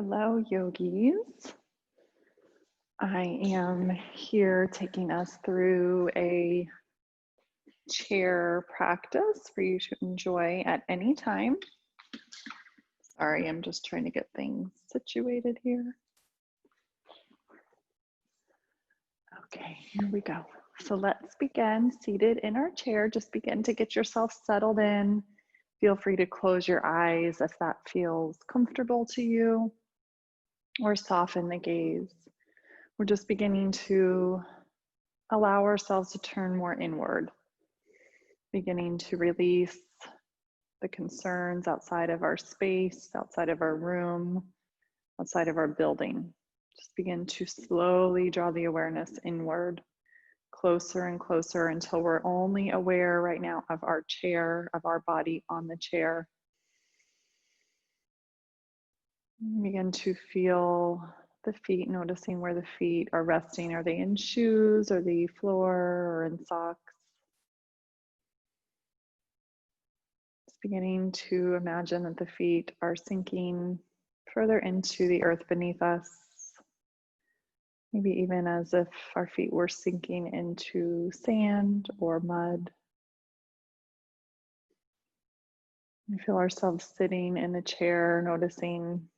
Hello, yogis. I am here taking us through a chair practice for you to enjoy at any time. Sorry, I'm just trying to get things situated here. Okay, here we go. So let's begin seated in our chair. Just begin to get yourself settled in. Feel free to close your eyes if that feels comfortable to you, or soften the gaze. We're just beginning to allow ourselves to turn more inward, beginning to release the concerns outside of our space, outside of our room, outside of our building. Just begin to slowly draw the awareness inward, closer and closer until we're only aware right now of our chair, of our body on the chair. Begin to feel the feet, noticing where the feet are resting. Are they in shoes, or the floor, or in socks? Just beginning to imagine that the feet are sinking further into the earth beneath us. Maybe even as if our feet were sinking into sand or mud. We feel ourselves sitting in the chair, noticing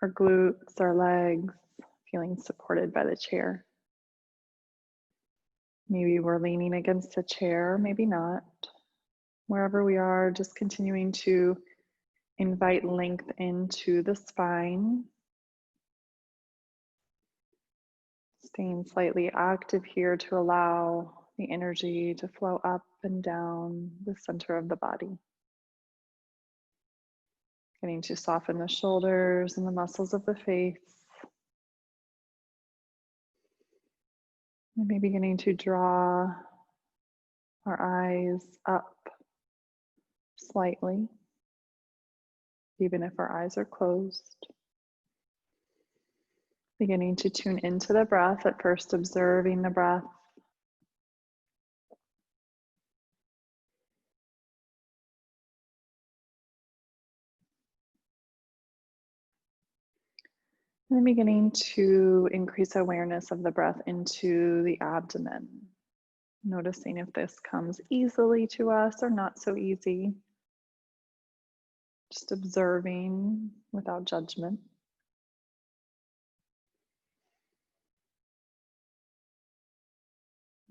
our glutes, our legs, feeling supported by the chair. Maybe we're leaning against the chair, maybe not. Wherever we are, just continuing to invite length into the spine. Staying slightly active here to allow the energy to flow up and down the center of the body. Getting to soften the shoulders and the muscles of the face. And maybe beginning to draw our eyes up slightly, even if our eyes are closed. Beginning to tune into the breath, at first observing the breath. And then beginning to increase awareness of the breath into the abdomen. Noticing if this comes easily to us or not so easy. Just observing without judgment.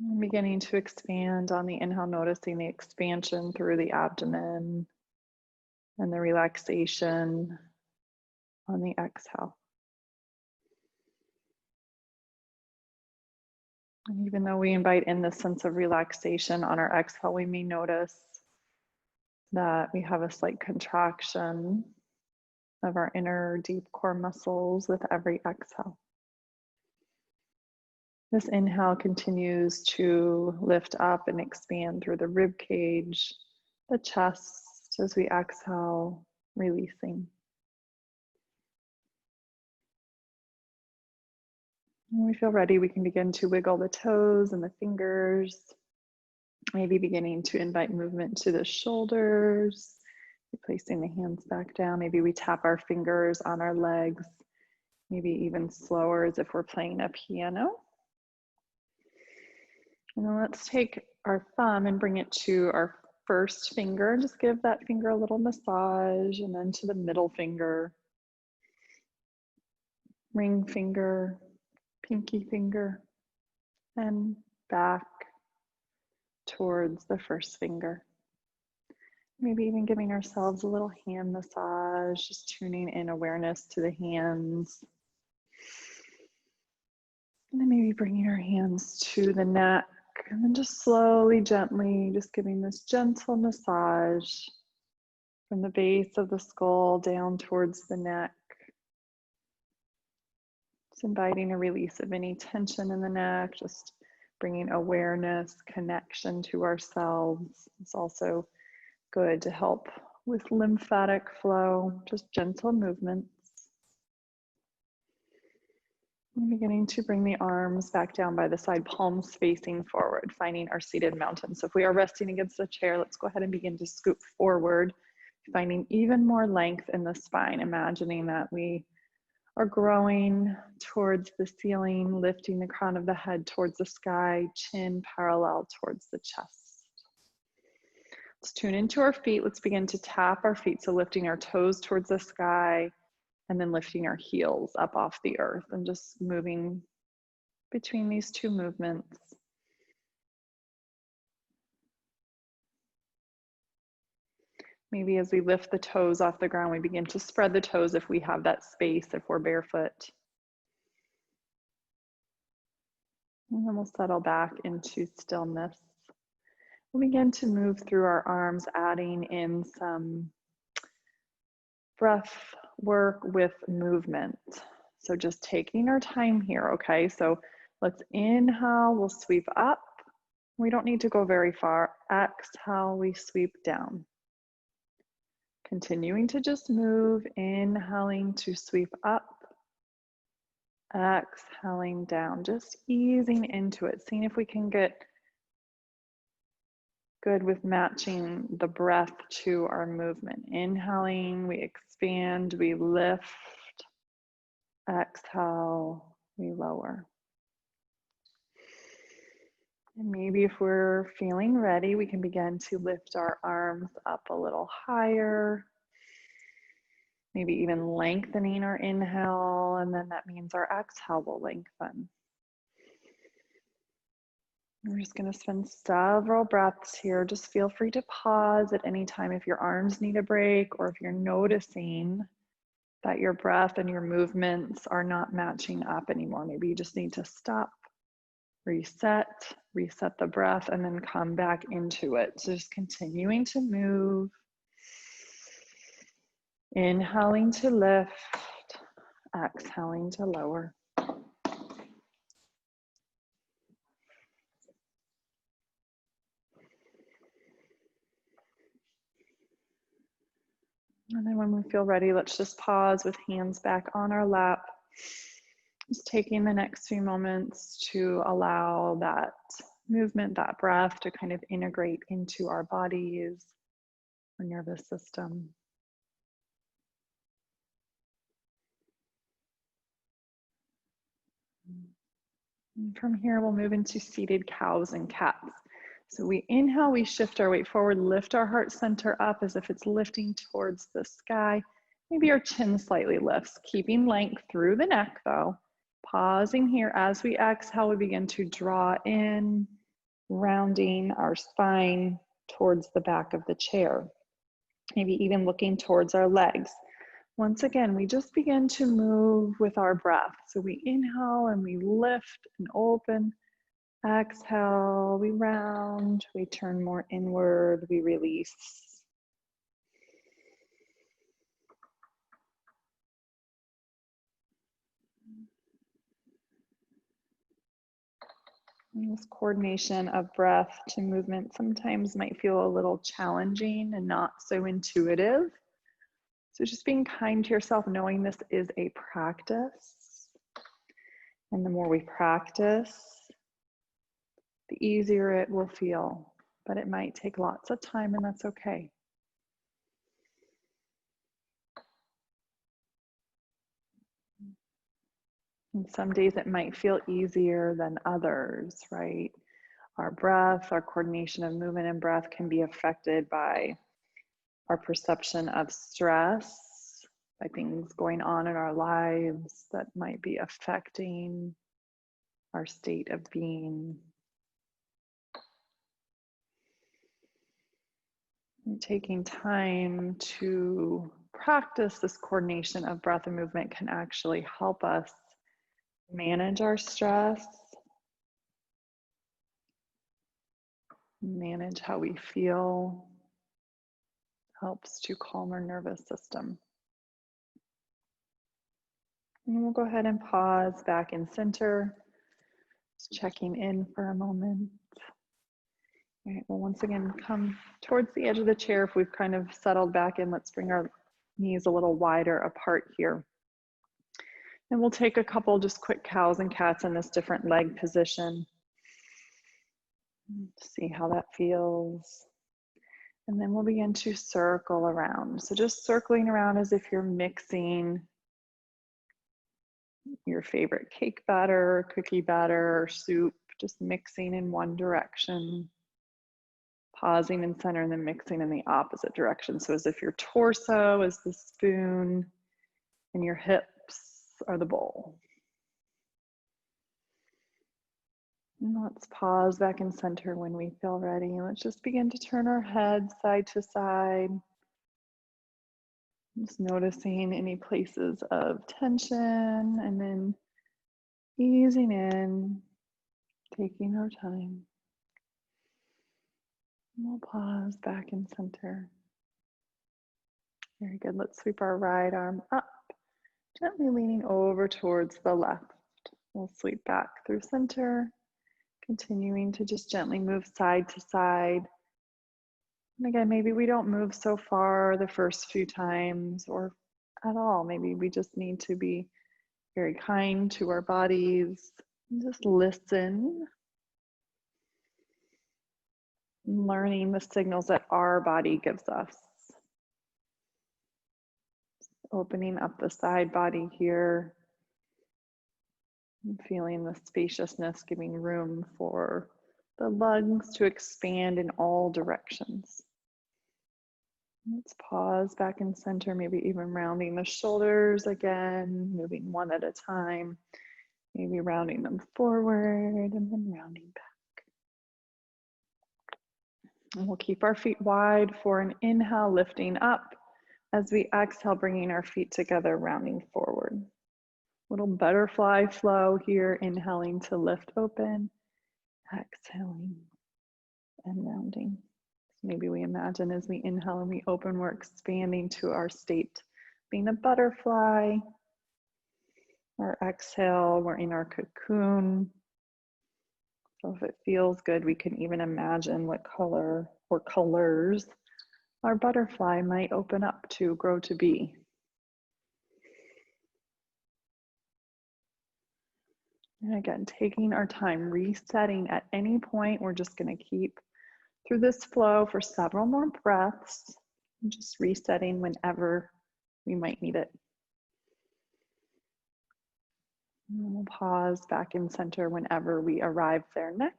And beginning to expand on the inhale, noticing the expansion through the abdomen and the relaxation on the exhale. And even though we invite in the sense of relaxation on our exhale, we may notice that we have a slight contraction of our inner deep core muscles with every exhale. This inhale continues to lift up and expand through the rib cage, the chest, as we exhale, releasing. When we feel ready, we can begin to wiggle the toes and the fingers, maybe beginning to invite movement to the shoulders, placing the hands back down. Maybe we tap our fingers on our legs, maybe even slower as if we're playing a piano. And then let's take our thumb and bring it to our first finger. Just give that finger a little massage, and then to the middle finger, ring finger, pinky finger, and back towards the first finger. Maybe even giving ourselves a little hand massage, just tuning in awareness to the hands. And then maybe bringing our hands to the neck, and then just slowly, gently, just giving this gentle massage from the base of the skull down towards the neck. Just inviting a release of any tension in the neck, just bringing awareness, connection to ourselves. It's also good to help with lymphatic flow, just gentle movements. And beginning to bring the arms back down by the side, palms facing forward, finding our seated mountain. So if we are resting against the chair, let's go ahead and begin to scoop forward, Finding even more length in the spine, imagining that we are growing towards the ceiling, lifting the crown of the head towards the sky, chin parallel towards the chest. Let's tune into our feet. Let's begin to tap our feet. So lifting our toes towards the sky and then lifting our heels up off the earth and just moving between these two movements. Maybe as we lift the toes off the ground, we begin to spread the toes if we have that space, if we're barefoot. And then we'll settle back into stillness. We'll begin to move through our arms, adding in some breath work with movement. So just taking our time here, okay? So let's inhale, we'll sweep up. We don't need to go very far. Exhale, we sweep down. Continuing to just move, inhaling to sweep up, exhaling down, just easing into it, seeing if we can get good with matching the breath to our movement. Inhaling, we expand, we lift, exhale, we lower. And maybe if we're feeling ready, we can begin to lift our arms up a little higher. Maybe even lengthening our inhale, and then that means our exhale will lengthen. We're just going to spend several breaths here. Just feel free to pause at any time if your arms need a break or if you're noticing that your breath and your movements are not matching up anymore. Maybe you just need to stop, reset the breath, and then come back into it. So just continuing to move. Inhaling to lift, exhaling to lower. And then when we feel ready, let's just pause with hands back on our lap. Just taking the next few moments to allow that movement, that breath to kind of integrate into our bodies, our nervous system. And from here, we'll move into seated cows and cats. So we inhale, we shift our weight forward, lift our heart center up as if it's lifting towards the sky. Maybe our chin slightly lifts, keeping length through the neck though. Pausing here as we exhale, we begin to draw in, rounding our spine towards the back of the chair. Maybe even looking towards our legs. Once again, we just begin to move with our breath. So we inhale and we lift and open. Exhale, we round, we turn more inward, we release. And this coordination of breath to movement sometimes might feel a little challenging and not so intuitive. So just being kind to yourself, knowing this is a practice. And the more we practice, the easier it will feel. But it might take lots of time, and that's okay. And some days it might feel easier than others, right? Our breath, our coordination of movement and breath can be affected by our perception of stress, by things going on in our lives that might be affecting our state of being. And taking time to practice this coordination of breath and movement can actually help us manage our stress, manage how we feel, helps to calm our nervous system. And we'll go ahead and pause back in center, just checking in for a moment. All right, well, once again, come towards the edge of the chair. If we've kind of settled back in, let's bring our knees a little wider apart here. And we'll take a couple just quick cows and cats in this different leg position. See how that feels. And then we'll begin to circle around. So just circling around as if you're mixing your favorite cake batter, cookie batter, or soup, just mixing in one direction, pausing in center and then mixing in the opposite direction. So as if your torso is the spoon and your hips are the bowl. And let's pause back in center when we feel ready. Let's just begin to turn our head side to side. Just noticing any places of tension and then easing in, taking our time. And we'll pause back in center. Very good. Let's sweep our right arm up, gently leaning over towards the left. We'll sweep back through center, continuing to just gently move side to side. And again, maybe we don't move so far the first few times or at all. Maybe we just need to be very kind to our bodies and just listen, learning the signals that our body gives us. Opening up the side body here, and feeling the spaciousness, giving room for the lungs to expand in all directions. Let's pause back in center, maybe even rounding the shoulders again, moving one at a time, maybe rounding them forward and then rounding back. And we'll keep our feet wide for an inhale, lifting up. As we exhale, bringing our feet together, rounding forward. Little butterfly flow here, inhaling to lift open, exhaling and rounding. Maybe we imagine as we inhale and we open, we're expanding to our state, being a butterfly. Our exhale, we're in our cocoon. So if it feels good, we can even imagine what color or colors our butterfly might open up to grow to be. And again, taking our time, resetting at any point. We're just going to keep through this flow for several more breaths, and just resetting whenever we might need it. And we'll pause back in center whenever we arrive there next.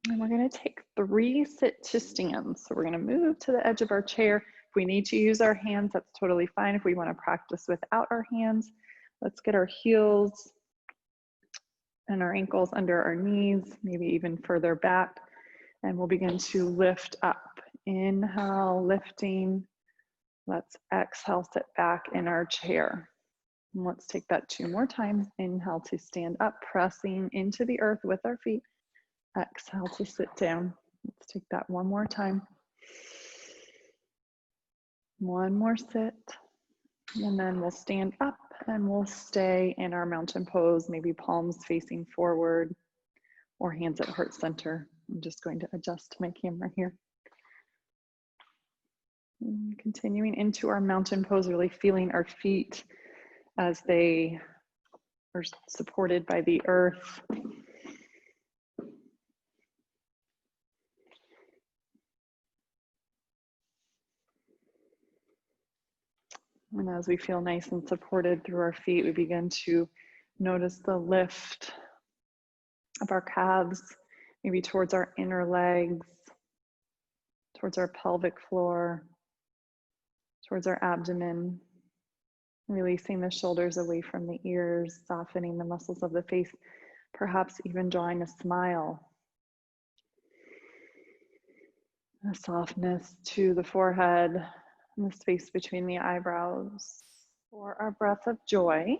And we're going to take 3 sit to stands. So we're going to move to the edge of our chair. If we need to use our hands, that's totally fine. If we want to practice without our hands, let's get our heels and our ankles under our knees, maybe even further back. And we'll begin to lift up. Inhale, lifting. Let's exhale, sit back in our chair. And let's take that 2 more times. Inhale to stand up, pressing into the earth with our feet. Exhale to sit down. Let's take that 1 more time. 1 more sit. And then we'll stand up and we'll stay in our mountain pose, maybe palms facing forward or hands at heart center. I'm just going to adjust my camera here. And continuing into our mountain pose, really feeling our feet as they are supported by the earth. And as we feel nice and supported through our feet, we begin to notice the lift of our calves, maybe towards our inner legs, towards our pelvic floor, towards our abdomen, releasing the shoulders away from the ears, softening the muscles of the face, perhaps even drawing a smile. A softness to the forehead and the space between the eyebrows. For our breath of joy,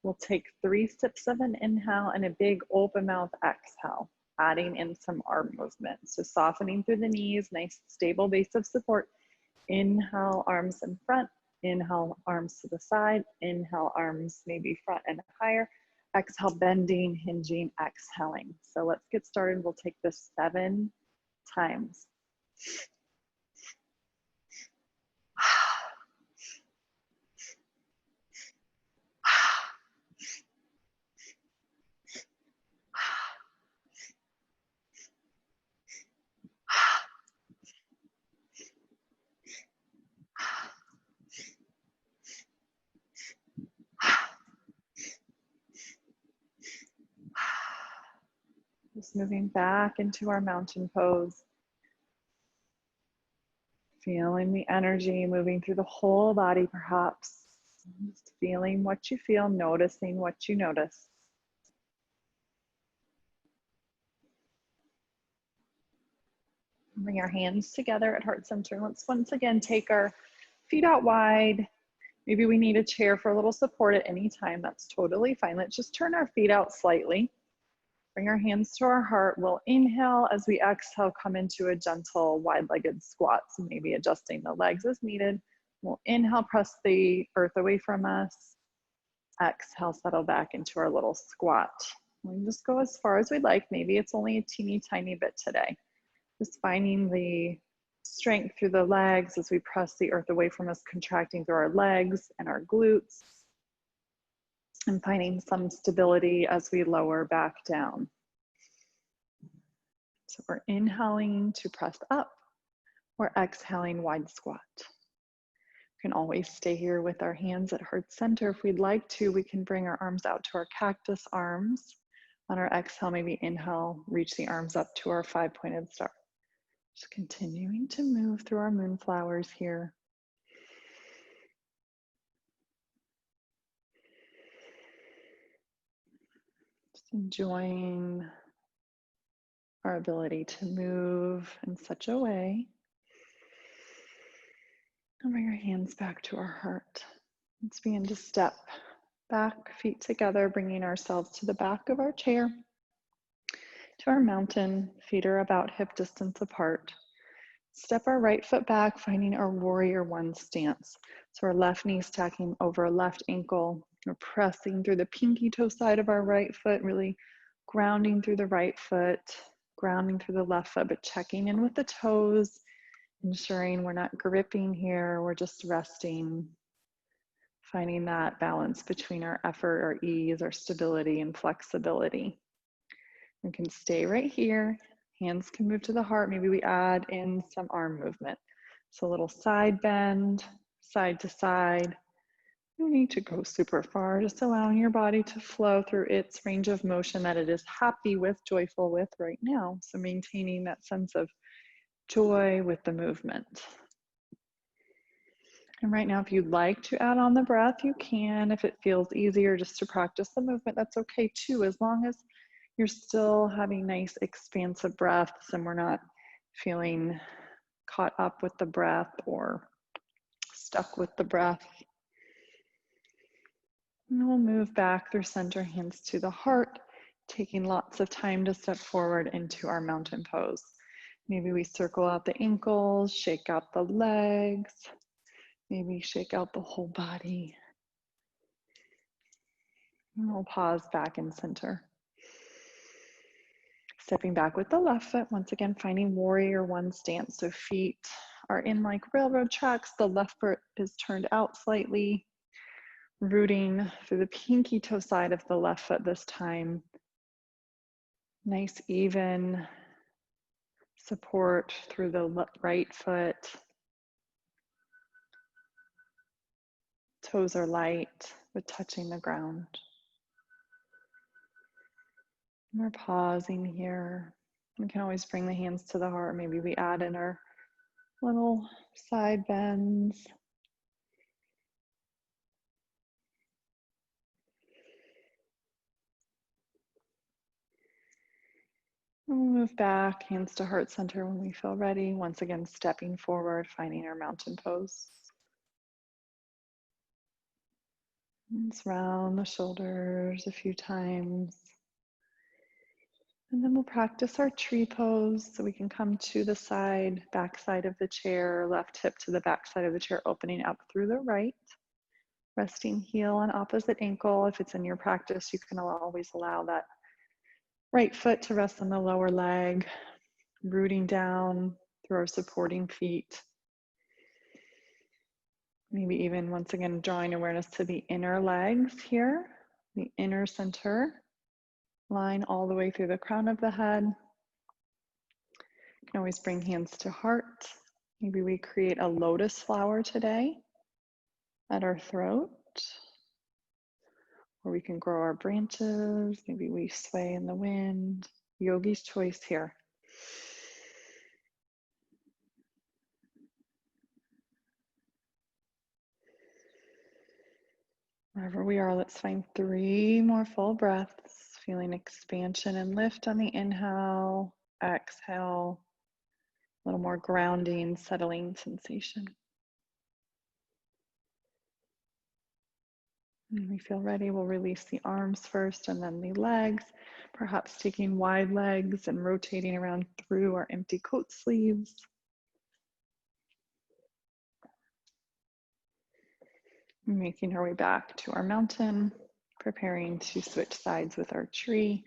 we'll take 3 sips of an inhale and a big open mouth exhale, adding in some arm movement. So softening through the knees, nice stable base of support. Inhale, arms in front. Inhale, arms to the side. Inhale, arms maybe front and higher. Exhale, bending, hinging, exhaling. So let's get started. We'll take this 7 times. Just moving back into our mountain pose. Feeling the energy moving through the whole body, perhaps. Just feeling what you feel, noticing what you notice. Bring our hands together at heart center. Let's once again take our feet out wide. Maybe we need a chair for a little support at any time. That's totally fine. Let's just turn our feet out slightly. Bring our hands to our heart. We'll inhale. As we exhale, come into a gentle wide-legged squat. So maybe adjusting the legs as needed. We'll inhale, press the earth away from us. Exhale, settle back into our little squat. We can just go as far as we'd like. Maybe it's only a teeny tiny bit today. Just finding the strength through the legs as we press the earth away from us, contracting through our legs and our glutes, and finding some stability as we lower back down. So we're inhaling to press up, we're exhaling wide squat. We can always stay here with our hands at heart center. If we'd like to, we can bring our arms out to our cactus arms. On our exhale, maybe inhale, reach the arms up to our 5-pointed star. Just continuing to move through our moonflowers here. Just enjoying our ability to move in such a way. And bring our hands back to our heart. Let's begin to step back, feet together, bringing ourselves to the back of our chair, to our mountain. Feet are about hip distance apart. Step our right foot back, finding our warrior one stance. So our left knee stacking over our left ankle. We're pressing through the pinky toe side of our right foot, really grounding through the right foot, grounding through the left foot, but checking in with the toes, ensuring we're not gripping here, we're just resting, finding that balance between our effort, our ease, our stability, and flexibility. We can stay right here. Hands can move to the heart. Maybe we add in some arm movement. So a little side bend, side to side. You don't need to go super far, just allowing your body to flow through its range of motion that it is happy with, joyful with right now. So maintaining that sense of joy with the movement. And right now, if you'd like to add on the breath, you can. If it feels easier just to practice the movement, that's okay too, as long as you're still having nice expansive breaths and we're not feeling caught up with the breath or stuck with the breath. And we'll move back through center, hands to the heart, taking lots of time to step forward into our mountain pose. Maybe we circle out the ankles, shake out the legs, maybe shake out the whole body. And we'll pause back in center. Stepping back with the left foot, once again, finding warrior one stance. So feet are in like railroad tracks. The left foot is turned out slightly, rooting through the pinky toe side of the left foot this time. Nice even support through the right foot. Toes are light but touching the ground. We're pausing here. We can always bring the hands to the heart. Maybe we add in our little side bends. We'll move back, hands to heart center when we feel ready. Once again, stepping forward, finding our mountain pose. Let's round the shoulders a few times. And then we'll practice our tree pose so we can come to the side, back side of the chair, left hip to the back side of the chair, opening up through the right. Resting heel on opposite ankle. If it's in your practice, you can always allow that right foot to rest on the lower leg, rooting down through our supporting feet. Maybe even once again, drawing awareness to the inner legs here, the inner center line all the way through the crown of the head. You can always bring hands to heart. Maybe we create a lotus flower today at our throat, or we can grow our branches. Maybe we sway in the wind. Yogi's choice here. Wherever we are, let's find 3 more full breaths, feeling expansion and lift on the inhale, exhale, a little more grounding, settling sensation. When we feel ready, we'll release the arms first and then the legs, perhaps taking wide legs and rotating around through our empty coat sleeves. Making our way back to our mountain, preparing to switch sides with our tree.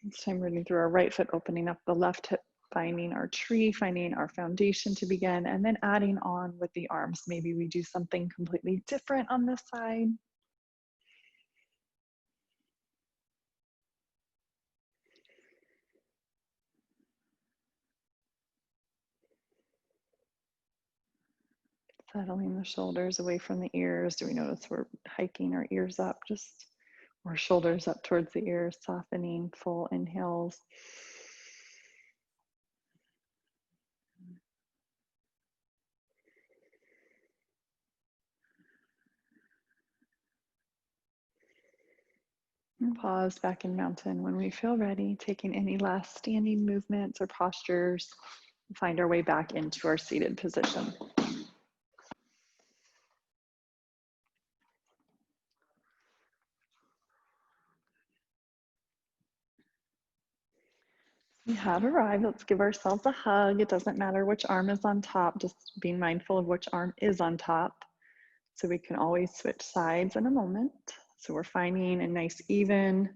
This time running through our right foot, opening up the left hip, finding our tree, finding our foundation to begin, and then adding on with the arms. Maybe we do something completely different on this side. Settling the shoulders away from the ears. Do we notice we're hiking our ears up, just our shoulders up towards the ears, softening, full inhales. And pause back in mountain when we feel ready, taking any last standing movements or postures. Find our way back into our seated position. We have arrived. Let's give ourselves a hug. It doesn't matter which arm is on top, just being mindful of which arm is on top. So we can always switch sides in a moment. So we're finding a nice even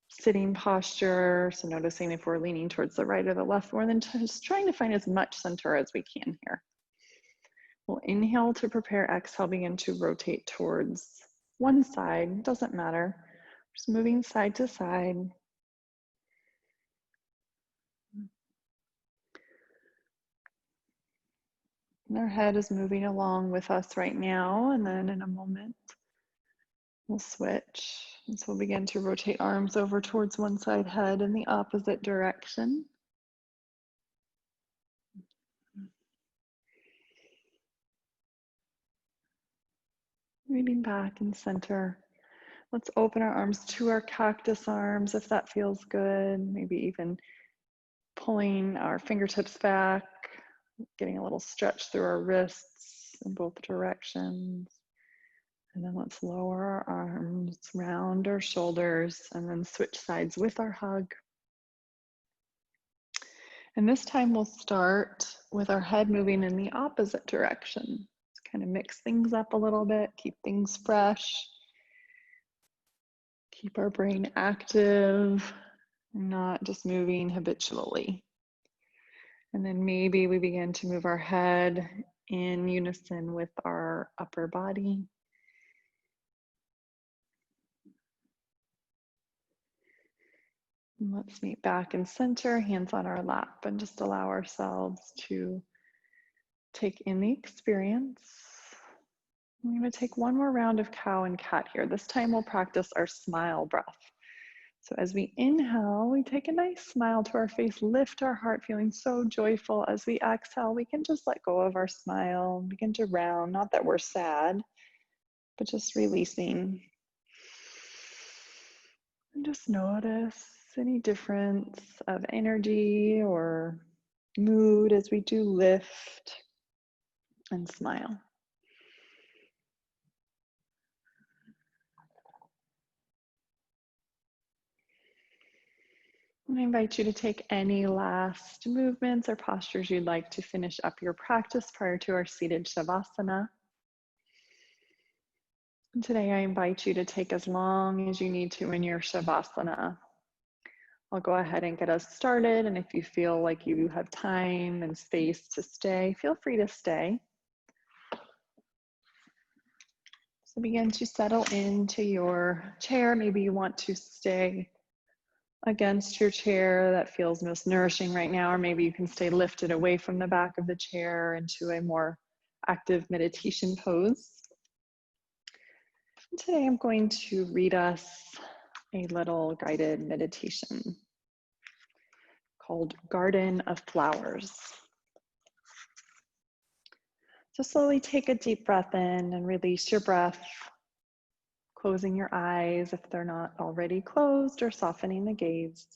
sitting posture. So noticing if we're leaning towards the right or the left, more than just trying to find as much center as we can here. We'll inhale to prepare, exhale, begin to rotate towards one side, doesn't matter. Just moving side to side. And our head is moving along with us right now, and then in a moment, we'll switch. And so we'll begin to rotate arms over towards one side, head in the opposite direction. Reading back and center. Let's open our arms to our cactus arms if that feels good. Maybe even pulling our fingertips back, getting a little stretch through our wrists in both directions. And then let's lower our arms, round our shoulders, and then switch sides with our hug. And this time we'll start with our head moving in the opposite direction. To kind of mix things up a little bit, keep things fresh, keep our brain active, not just moving habitually. And then maybe we begin to move our head in unison with our upper body. And let's meet back in center, hands on our lap, and just allow ourselves to take in the experience. I'm going to take one more round of cow and cat here. This time we'll practice our smile breath. So as we inhale, we take a nice smile to our face, lift our heart, feeling so joyful. As we exhale, we can just let go of our smile, begin to round, not that we're sad, but just releasing. And just notice any difference of energy or mood as we do lift and smile. I invite you to take any last movements or postures you'd like to finish up your practice prior to our seated Shavasana. And today I invite you to take as long as you need to in your Shavasana. I'll go ahead and get us started, and if you feel like you have time and space to stay, feel free to stay. So begin to settle into your chair. Maybe you want to stay against your chair that feels most nourishing right now, or maybe you can stay lifted away from the back of the chair into a more active meditation pose. And today I'm going to read us a little guided meditation called Garden of Flowers. So slowly take a deep breath in and release your breath, closing your eyes if they're not already closed, or softening the gaze,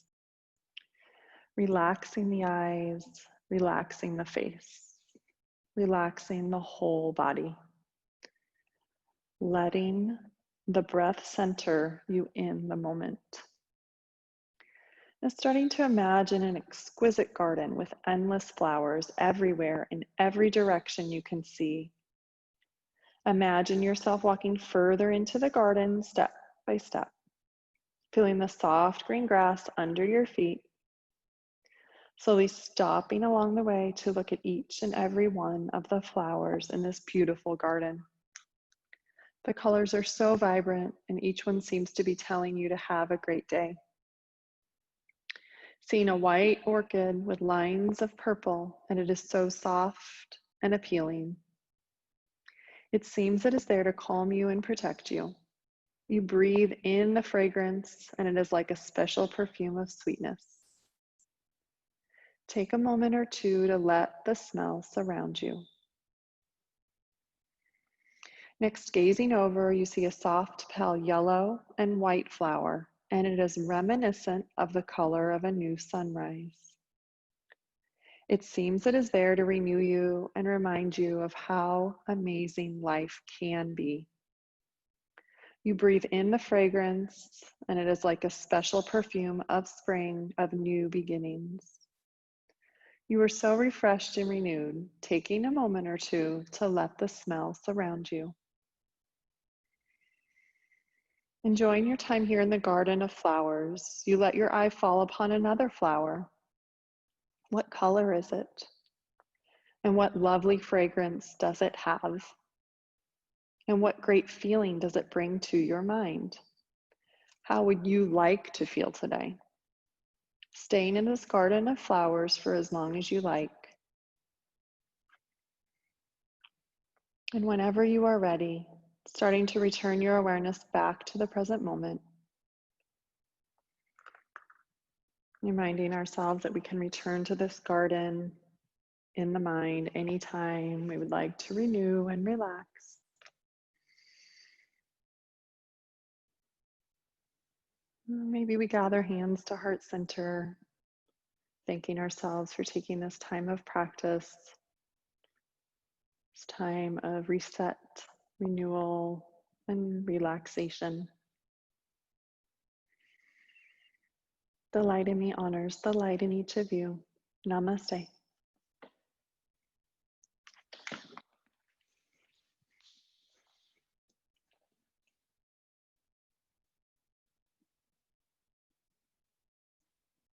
relaxing the eyes, relaxing the face, relaxing the whole body, letting the breath center you in the moment. And starting to imagine an exquisite garden with endless flowers everywhere in every direction you can see. Imagine yourself walking further into the garden step by step, feeling the soft green grass under your feet, slowly stopping along the way to look at each and every one of the flowers in this beautiful garden. The colors are so vibrant, and each one seems to be telling you to have a great day. Seeing a white orchid with lines of purple, and it is so soft and appealing. It seems it is there to calm you and protect you. You breathe in the fragrance, and it is like a special perfume of sweetness. Take a moment or two to let the smell surround you. Next, gazing over, you see a soft pale yellow and white flower, and it is reminiscent of the color of a new sunrise. It seems it is there to renew you and remind you of how amazing life can be. You breathe in the fragrance, and it is like a special perfume of spring, of new beginnings. You are so refreshed and renewed, taking a moment or two to let the smell surround you. Enjoying your time here in the garden of flowers, you let your eye fall upon another flower. What color is it? And what lovely fragrance does it have? And what great feeling does it bring to your mind? How would you like to feel today? Staying in this garden of flowers for as long as you like. And whenever you are ready, starting to return your awareness back to the present moment. Reminding ourselves that we can return to this garden in the mind anytime we would like to renew and relax. Maybe we gather hands to heart center, thanking ourselves for taking this time of practice, this time of reset, renewal, and relaxation. The light in me honors the light in each of you. Namaste.